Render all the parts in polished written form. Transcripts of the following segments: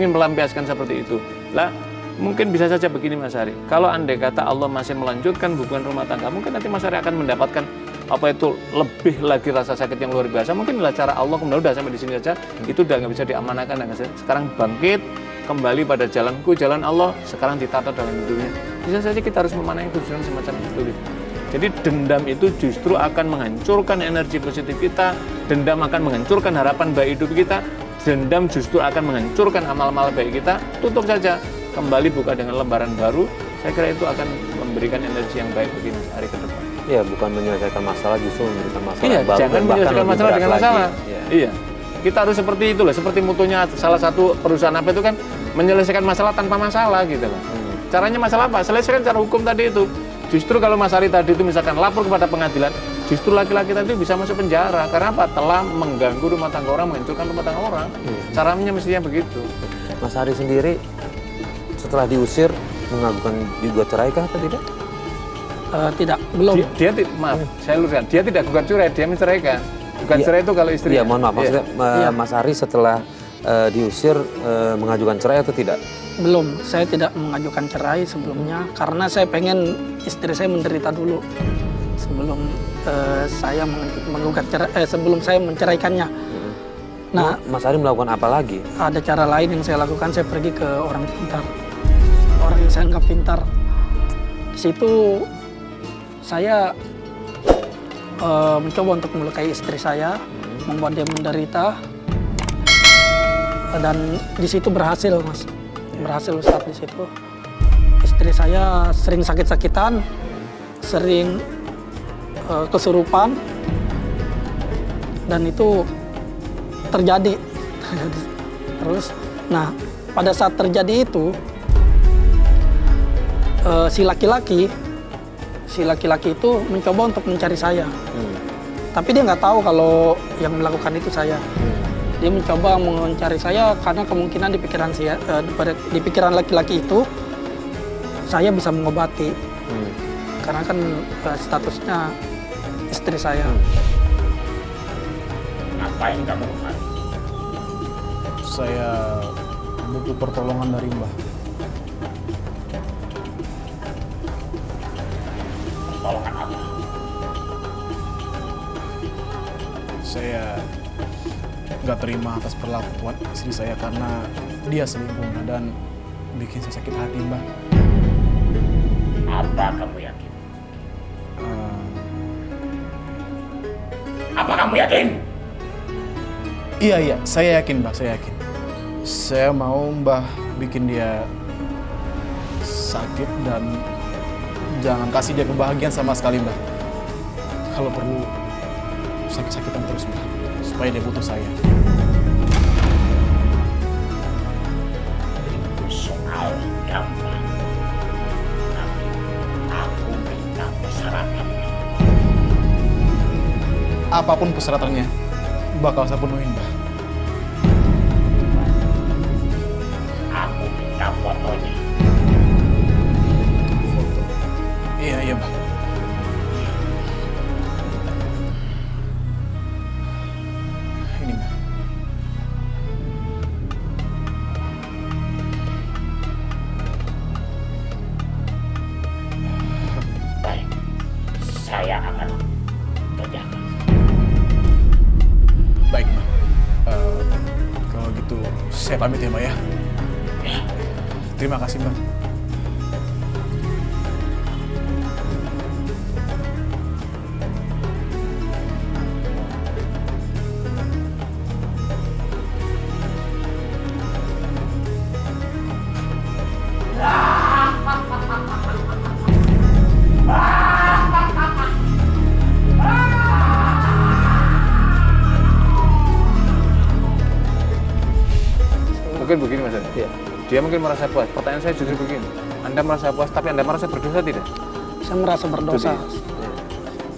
ingin melampiaskan seperti itu. Lah, mungkin bisa saja begini Mas Ari. Kalau andai kata Allah masih melanjutkan hubungan rumah tangga, mungkin nanti Mas Ari akan mendapatkan apa itu lebih lagi rasa sakit yang luar biasa. Mungkin lah cara Allah kemudian udah sampai di sini saja, itu udah nggak bisa diamanahkan. Sekarang bangkit kembali pada jalanku, jalan Allah. Sekarang ditata dalam hidupnya. Bisa saja kita harus memanai tujuan semacam itu. Jadi dendam itu justru akan menghancurkan energi positif kita. Dendam akan menghancurkan harapan baik hidup kita. Dendam justru akan menghancurkan amal-amal baik kita. Tutup saja, kembali buka dengan lembaran baru. Saya kira itu akan memberikan energi yang baik bagi Mas Ari ke depan. Iya, bukan menyelesaikan masalah, justru memberikan masalah Iya, baru. jangan menyelesaikan masalah dengan masalah. Iya. Kita harus seperti itu lah, seperti mutunya salah satu perusahaan apa itu kan menyelesaikan masalah tanpa masalah gitu lah. Caranya masalah apa? Selesaikan cara hukum tadi itu. Justru kalau Mas Ari tadi itu misalkan lapor kepada pengadilan, justru laki-laki tadi bisa masuk penjara. Karena apa? Telah mengganggu rumah tangga orang, menghancurkan rumah tangga orang. Caranya mestinya begitu. Mas Ari sendiri setelah diusir mengajukan juga cerai kah atau tidak? Tidak, belum. Maaf, saya luruskan. Dia tidak gugat cerai, dia menceraikan. Gugat cerai itu kalau istri. Iya, mohon maaf. Maksudnya Mas Ari setelah diusir mengajukan cerai atau tidak? Belum, saya tidak mengajukan cerai sebelumnya karena saya pengen istri saya menderita dulu sebelum saya menggugat cerai, sebelum saya menceraikannya. Nah, Mas Ari melakukan apa lagi? ada cara lain yang saya lakukan, saya pergi ke orang pintar, orang yang saya anggap pintar. Di situ saya mencoba untuk melukai istri saya, membuat dia menderita, dan di situ berhasil, Mas. Berhasil saat di situ. Istri saya sering sakit-sakitan, sering kesurupan, dan itu terjadi. Terus, nah pada saat terjadi itu si laki-laki itu mencoba untuk mencari saya, tapi dia nggak tahu kalau yang melakukan itu saya. Dia mencoba mencari saya karena kemungkinan di pikiran laki-laki itu saya bisa mengobati, karena kan statusnya istri saya. Ngapain kamu kemari? Saya butuh pertolongan dari Mbah. Pertolongan apa? Saya nggak terima atas perlakuan istri saya karena dia selingkuh dan bikin saya sakit hati, Mbah. Apa kamu yakin? Apa kamu yakin? Iya, saya yakin, Mbah, saya yakin. Saya mau Mbah bikin dia sakit dan jangan kasih dia kebahagiaan sama sekali, Mbah. Kalau perlu sakit-sakitan terus, Mbah, supaya dia butuh saya. Itu soal gampang. Tapi aku minta persyaratannya. Apapun persyaratannya, bakal saya penuhin, Mbah. Aku minta fotonya. Foto. Iya, Mbah. Ini, Mbah. Baik, saya akan kerjakan. Baik, Mbak. Kalau gitu, saya pamit ya, Mbak ya. Ya, Terima kasih, Mbak. Mungkin begini Mas Ari. Dia mungkin merasa puas. Pertanyaan saya justru begini. Anda merasa puas, tapi Anda merasa berdosa tidak? Saya merasa berdosa.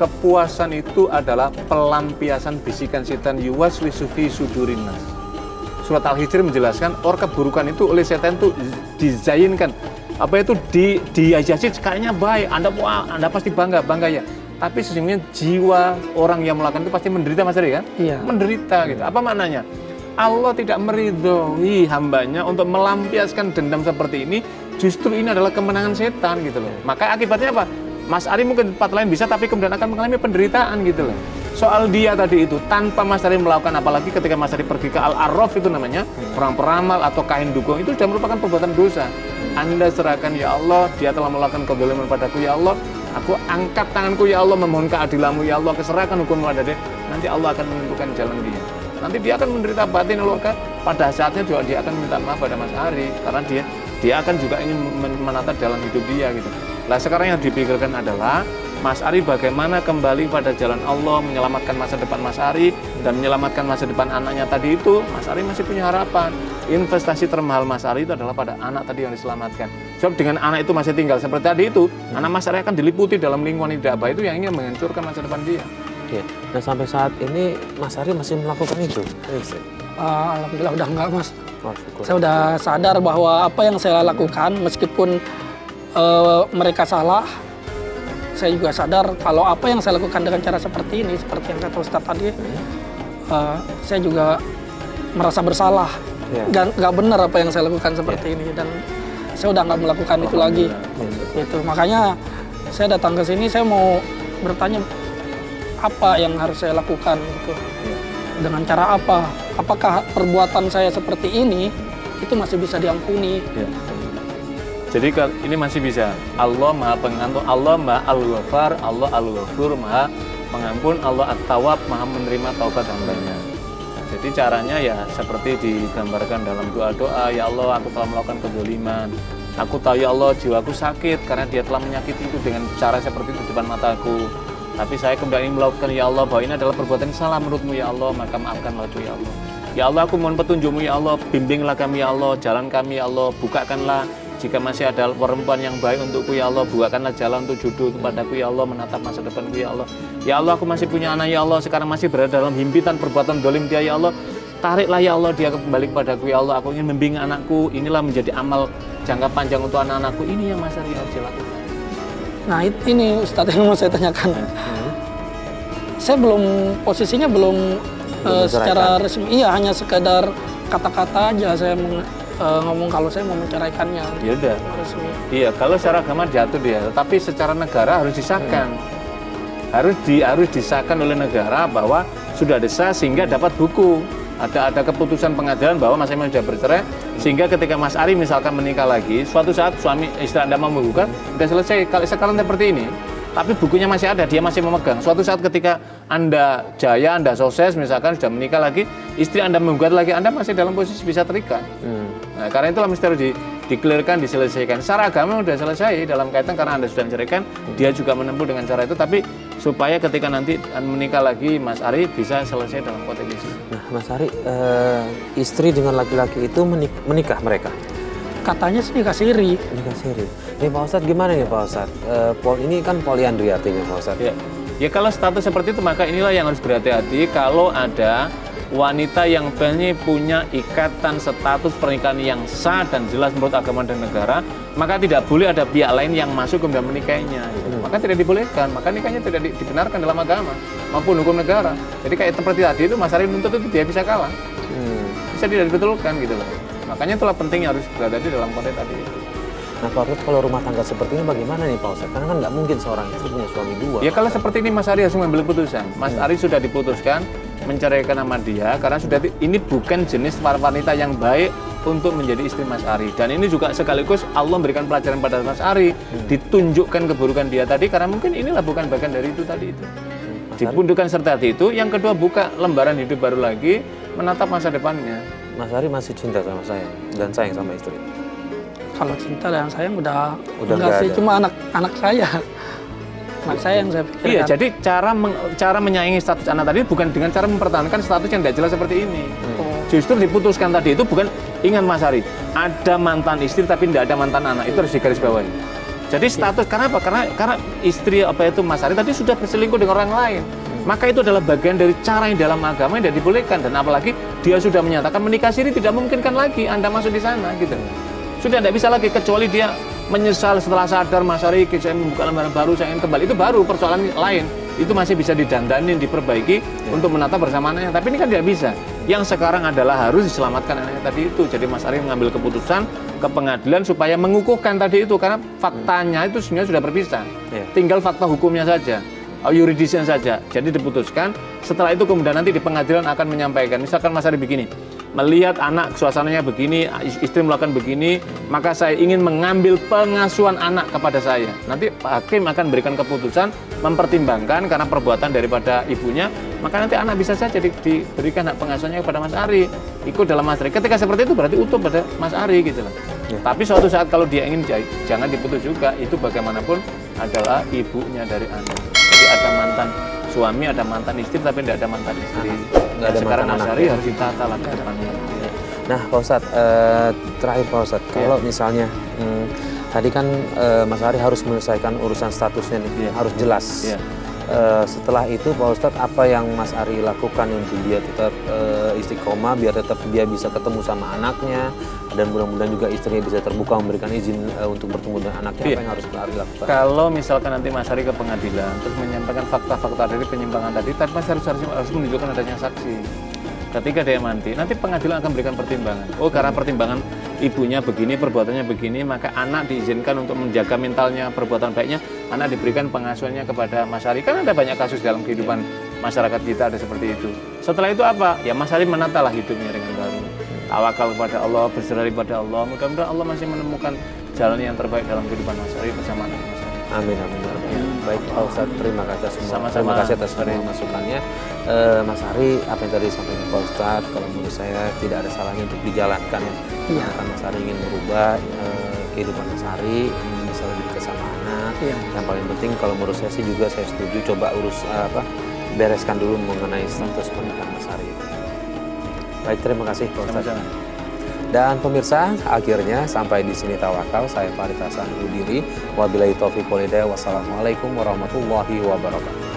Kepuasan itu adalah pelampiasan bisikan setan yuwaswisu fi sudurin nas. Surat Al-Hijr menjelaskan keburukan itu oleh setan itu dizayinkan. Apa itu dihiasi kayaknya baik. Anda pasti bangga ya. Tapi sesungguhnya jiwa orang yang melakukan itu pasti menderita Mas Ari kan? Iya. Menderita gitu. Apa maknanya? Allah tidak meridhoi hambanya untuk melampiaskan dendam seperti ini, justru ini adalah kemenangan setan gitu loh. Maka akibatnya apa? Mas Ari mungkin tempat lain bisa, tapi kemudian akan mengalami penderitaan gitu loh. Soal dia tadi itu, tanpa Mas Ari melakukan, apalagi ketika Mas Ari pergi ke Al-Arraf itu namanya, orang peramal atau kain dukung, itu sudah merupakan perbuatan dosa. Anda serahkan, ya Allah, dia telah melakukan kezaliman padaku, ya Allah, aku angkat tanganku, ya Allah, memohon keadilanmu, ya Allah, keserahkan hukum pada dia, nanti Allah akan menentukan jalan dia. Nanti dia akan menderita batin, luka. Pada saatnya juga dia akan minta maaf pada Mas Ari, karena dia akan juga ingin menata jalan hidup dia gitu. Nah sekarang yang dipikirkan adalah Mas Ari bagaimana kembali pada jalan Allah, menyelamatkan masa depan Mas Ari dan menyelamatkan masa depan anaknya tadi itu. Mas Ari masih punya harapan. Investasi termahal Mas Ari itu adalah pada anak tadi yang diselamatkan. Sebab dengan anak itu masih tinggal seperti tadi itu, anak Mas Ari akan diliputi dalam lingkungan yang tidak baik itu yang ingin menghancurkan masa depan dia. Ya. Dan sampai saat ini Mas Ari masih melakukan itu? Alhamdulillah udah enggak, Mas. Oh, syukur. Saya udah sadar bahwa apa yang saya lakukan, meskipun mereka salah, saya juga sadar kalau apa yang saya lakukan dengan cara seperti ini, seperti yang kata Ustadz tadi, saya juga merasa bersalah. Nggak benar apa yang saya lakukan seperti ini, dan saya udah nggak melakukan itu lagi. Gitu. Makanya saya datang ke sini, saya mau bertanya apa yang harus saya lakukan gitu. Dengan cara apa? Apakah perbuatan saya seperti ini itu masih bisa diampuni? Jadi ini masih bisa. Allah Maha Pengampun, Allah Maha Al-Ghafar, Allah Al-Ghafur, Maha Pengampun, Allah At-Tawwab, Maha menerima taubat hambanya. Jadi caranya ya seperti digambarkan dalam doa-doa, ya Allah aku telah melakukan kezaliman. Aku tahu ya Allah jiwaku sakit karena dia telah menyakiti itu dengan cara seperti itu di depan mataku. Tapi saya kembali melakukan ya Allah bahwa ini adalah perbuatan salah menurutmu ya Allah, maka maafkanlah aku ya Allah. Ya Allah aku mohon petunjukmu ya Allah, bimbinglah kami ya Allah, jalan kami ya Allah, bukakanlah jika masih ada perempuan yang baik untukku ya Allah, bukakanlah jalan untuk jodoh kepadaku ya Allah, menatap masa depanku ya Allah. Ya Allah aku masih punya anak ya Allah, sekarang masih berada dalam himpitan perbuatan dolim dia ya Allah. Tariklah ya Allah dia kembali kepadaku ya Allah, aku ingin membimbing anakku, inilah menjadi amal jangka panjang untuk anak-anakku, ini yang Mas Ari harus dilakukan. Nah ini Ustadz yang mau saya tanyakan. Saya posisinya belum secara resmi, iya hanya sekedar kata-kata aja saya ngomong kalau saya mau menceraikannya. Ya udah. Iya, kalau secara agama jatuh dia, tapi secara negara harus disahkan. Harus disahkan oleh negara bahwa sudah sah sehingga dapat buku. Ada keputusan pengadilan bahwa Mas Ari sudah bercerai, sehingga ketika Mas Ari misalkan menikah lagi, suatu saat suami istri Anda mau menggugat, sudah selesai. Kalau sekarang seperti ini, tapi bukunya masih ada, dia masih memegang. Suatu saat ketika Anda jaya, Anda sukses, misalkan sudah menikah lagi, istri Anda menggugat lagi, Anda masih dalam posisi bisa terikat. Nah, karena itulah mesti harus dikelirkan, diselesaikan. Secara agama sudah selesai dalam kaitan karena Anda sudah menceraikan, dia juga menempuh dengan cara itu, tapi supaya ketika nanti menikah lagi Mas Ari bisa selesai dalam konteks itu. Nah, Mas Ari, istri dengan laki-laki itu menikah mereka? Katanya sih nikah siri. Nikah siri. Ini Pak Ustadz gimana ya Pak Ustadz? Ini kan poliandri artinya Pak Ustadz. Ya kalau status seperti itu maka inilah yang harus berhati-hati kalau ada wanita yang punya ikatan status pernikahan yang sah dan jelas menurut agama dan negara, maka tidak boleh ada pihak lain yang masuk kemudian menikahinya. Maka tidak dibolehkan, maka nikahnya tidak dibenarkan dalam agama maupun hukum negara. Jadi kayak seperti tadi itu Mas Ari menuntut itu dia bisa kalah, bisa tidak dibetulkan gitu loh. Makanya itulah penting harus berada di dalam konteks tadi itu. Nah Pak Ustadz, kalau rumah tangga seperti ini bagaimana nih Pak Ustadz? Karena kan nggak mungkin seorang istri punya suami dua. Ya kalau seperti ini Mas Ari harus mengambil putusan. Mas Ari sudah diputuskan menceraikan sama dia karena sudah ini bukan jenis wanita yang baik untuk menjadi istri Mas Ari. Dan ini juga sekaligus Allah memberikan pelajaran pada Mas Ari, ditunjukkan keburukan dia tadi karena mungkin inilah bukan bagian dari itu tadi itu. Dipundukan serta itu. Yang kedua buka lembaran hidup baru lagi, menatap masa depannya. Mas Ari masih cinta sama saya dan sayang sama istri. Kalau cinta dan sayang udah enggak sih, ada. cuma anak saya. Anak saya yang saya pikirkan. Iya, jadi cara menyayangi status anak tadi bukan dengan cara mempertahankan status yang tidak jelas seperti ini. Justru diputuskan tadi itu bukan, ingat Mas Ari, ada mantan istri tapi tidak ada mantan anak, itu harus digarisbawahi. Jadi status karena apa? Karena istri Mas Ari tadi sudah berselingkuh dengan orang lain. Maka itu adalah bagian dari cara yang dalam agama yang tidak dibolehkan, dan apalagi dia sudah menyatakan menikah siri tidak memungkinkan lagi Anda masuk di sana gitu. Sudah tidak bisa lagi kecuali dia menyesal setelah sadar Mas Ari saya membuka lembaran baru, saya ingin kembali, itu baru persoalan lain. itu masih bisa didandanin, diperbaiki untuk menata bersama anaknya. Tapi ini kan tidak bisa. Yang sekarang adalah harus diselamatkan anaknya tadi itu. Jadi Mas Ari mengambil keputusan ke pengadilan supaya mengukuhkan tadi itu, karena faktanya itu sebenarnya sudah berpisah. Tinggal fakta hukumnya saja, yuridisnya saja. Jadi diputuskan. Setelah itu kemudian nanti di pengadilan akan menyampaikan. Misalkan Mas Ari begini, melihat anak suasananya begini, istri melakukan begini, maka saya ingin mengambil pengasuhan anak kepada saya. Nanti hakim akan berikan keputusan, mempertimbangkan karena perbuatan daripada ibunya, maka nanti anak bisa saja diberikan hak pengasuhannya kepada Mas Ari, ikut dalam Mas Ari. Ketika seperti itu berarti utuh pada Mas Ari gitu loh. Tapi suatu saat kalau dia ingin, jangan diputus juga, itu bagaimanapun adalah ibunya dari anak. Jadi ada mantan suami, ada mantan istri, tapi tidak ada mantan istri. Nggak ada sekarang mantan Mas anak, Ari ya. harus ditata lah ke depannya. Nah Pak Ustadz, terakhir Pak Ustadz, kalau misalnya tadi kan Mas Ari harus menyelesaikan urusan statusnya nih, harus jelas. Setelah itu Pak Ustadz, apa yang Mas Ari lakukan untuk dia tetap istiqomah, biar tetap dia bisa ketemu sama anaknya, dan mudah-mudahan juga istrinya bisa terbuka memberikan izin untuk bertemu dengan anaknya, apa yang harus Mas Ari lakukan? Kalau misalkan nanti Mas Ari ke pengadilan terus menyampaikan fakta-fakta dari penyimpangan tadi, tapi Mas Ari harus menunjukkan adanya saksi. Ketika dia mati, nanti pengadilan akan berikan pertimbangan. Oh, karena pertimbangan ibunya begini, perbuatannya begini, maka anak diizinkan untuk menjaga mentalnya, perbuatan baiknya, anak diberikan pengasuhannya kepada Mas Ari. Kan ada banyak kasus dalam kehidupan masyarakat kita ada seperti itu. Setelah itu apa? Ya Mas Ari menatalah hidupnya dengan baru. Tawakal kepada Allah, berserah pada Allah. Mudah-mudahan Allah masih menemukan jalan yang terbaik dalam kehidupan Mas Ari bersama anak Mas Ari. Amin, amin. Baik Pak Ustadz, terima kasih semua. Sama-sama. Terima kasih atas semua masukannya. Mas Ari, apa yang tadi disampaikan Pak Ustadz, kalau menurut saya tidak ada salahnya untuk dijalankan ya. Karena Mas Ari ingin merubah kehidupan Mas Ari, ingin bisa lebih dekat sama anak. Yang paling penting kalau menurut saya sih juga saya setuju, coba bereskan dulu mengenai status pernikahan Mas Ari. Baik, terima kasih Pak Ustadz. Sama-sama. Dan pemirsa, akhirnya sampai di sini Tawakal. Saya Farid Hasan undur diri. Wabillahi taufiq wal hidayah. Wassalamualaikum warahmatullahi wabarakatuh.